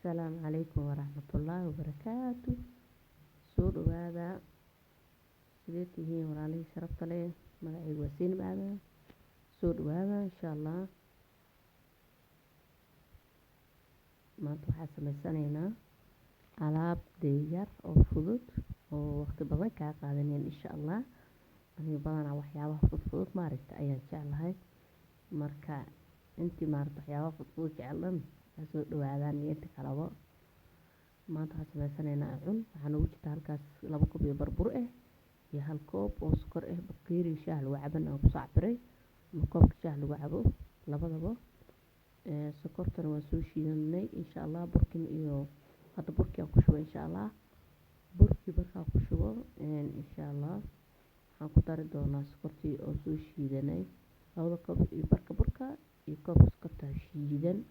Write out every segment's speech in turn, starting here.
Asalaamu calaykum waraxmatullaahi wabarakaatu. Soo dhawaada sidee tihiin walaalihii sharafta leh. Magacaygu waa Siin Aadan. Soo dhawaada insha Allah. Maanta waxaan samaysanaynaa alaab yar oo fudud oo waqti badan kaa qaadanayaan insha Allah. Aniga badanaa waxyaabaha fudud maaragtay ayaan jeclahay. Marka intii maaragtay waxyaabaha fudud jeclan soo dhawaadaan iyo inta kaleba. Maanta waxaan samaysanaynaa cun. Waxaan ugu jirtaa halkaas 2 koob oo barbur ah iyo 1 koob oo sokor ah. Bakeeri shaah lagu caban aan ku soo cabiray. Koobka shaah lagu cabo labadaba. Sokortana waan soo shiidanay insha Allah. Burkin iyo hadda burki aan ku shubo insha Allah. Burki markaan ku shubo insha Allah waxaan ku dari doonaa sokortii oo soo shiidanay 2 koob iyo barka burka iyo koob sokorta shiidan.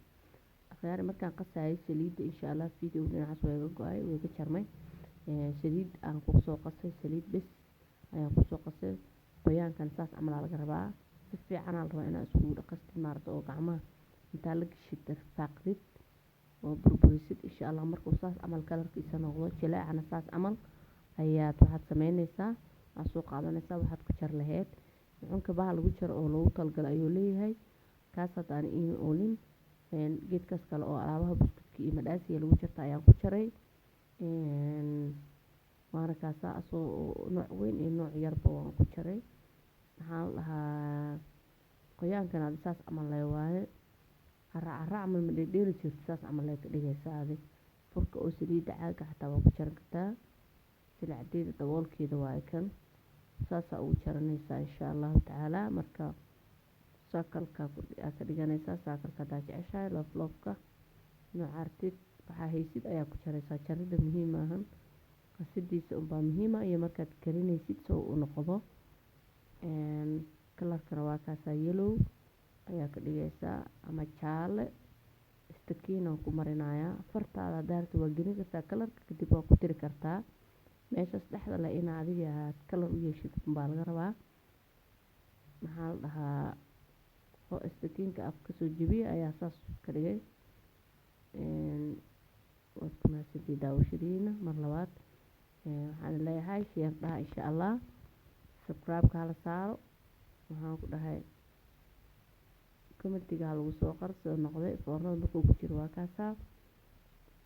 Akhyaar markaan qasay saliid insha Allah video dhinacaas way ga go'ay way ga jarmay. Saliid aan ku soo qasay saliid bes ayaan ku soo qasay. Qoyaankan saas amal laga rabaa. Si fiican aan rabaa inaan isku dhaqasto maarto oo gacmaha inta la gashid faaqrid oo burburisid insha Allah markuu saas amal kalarkiisa noqdo jileecana saas amal ayaad waxaad samaynaysaa aad soo qaadanaysaa waxaad ku jar lahayd cunka baha lagu jar oo loogu talgalay ayuu leeyahay kaas hadaan oolin geedkaas kale oo alaabaha buskudka iyo madhaasiga lagu jarta ayaan ku jaray waana kaasa asoo nooc weyn iyo nooc yarba waan ku jaray waxaan lahaa qoyaankan aad saas amal leeyahay carra amal ma dheeri jirto saas amal leey ka dhigaysaa adig furka oo saliida caaga xataa waa ku jaran kartaa silcadeeda daboolkeeda waa kan saas ugu jaranaysaa insha Allah taala marka saakalka ka dhiganaysaa saakalka daa jeceshahay loofka nooc artid waxa haysid ayaa ku jaraysaa jarida muhiim ahan qasidiisa baa muhiim ah iyo markaad karinaysid soo u noqdo kalarkana waa kaas yellow ayaa ka dhigaysaa ama jaale istakiin ku marinaaya fartaada daarta waa gelin kartaa kalarka kadib waa ku tiri kartaa meeshaas dhexda la in adiga aad kalar u yeeshid baa laga rabaa maxaa la dhahaa oo istakiinka afka soo jabiya ayaa saas ka dhigay waad ku mahadsantihiin daawashadiina mar labaad waxaan leeyahay share dhaha insha Allah subscribe ka la saaro waxaan ku dhahay commentiga lagu soo qarso noqday foornada markuu ku jiro waa kaasa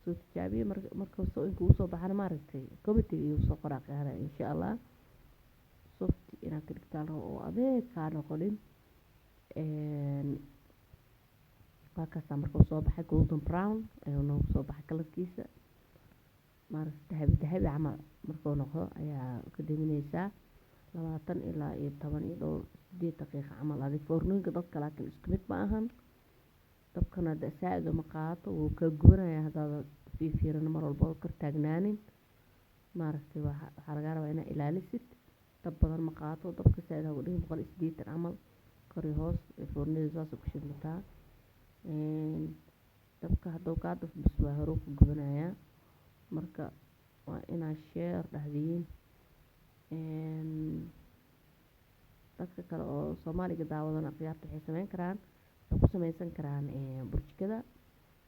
soo tijaabiye marka soo in kugu soo baxana maaragtay commentiga iyo soo qoraa qaara insha Allah soft ina ka dhigtaan oo adeeg ka noqonin waa kaasa markuu soo baxay golden brown ayuu noo soo baxay kalarkiisa maaragtay dahabi camal markuu noqdo ayaa ka dhiminaysaa 20 ilaa 10 iyo 8 daqiiqo camal adig foornooyinka dadka laakiin isku mid ma ahan dabkana saaga ma qaato wuu ka gubanaya hadaad fiirin mar walba kor taagnaanin maaragtay waxa laga rabaa inaad ilaalisid dab badan ma qaato dabka saaga ugu dhigin 180 camal kor iyo hoos foornada saas ku shidmataa dabka haduu ka daf bis waa hore ku gubanaya marka waa inaad share dhahdiin dadka kale oo Soomaaliga daawadana qiyaarta waxay sameyn karaan ku samaysan karaan burjikada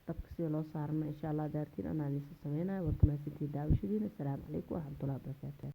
dabka si loo saarno insha Allah daartiin anaa idin sameynaa waa ku mahadsantihiin daawashadiina. Assalaamu calaykum waraxmatullaahi wabarakaatuh.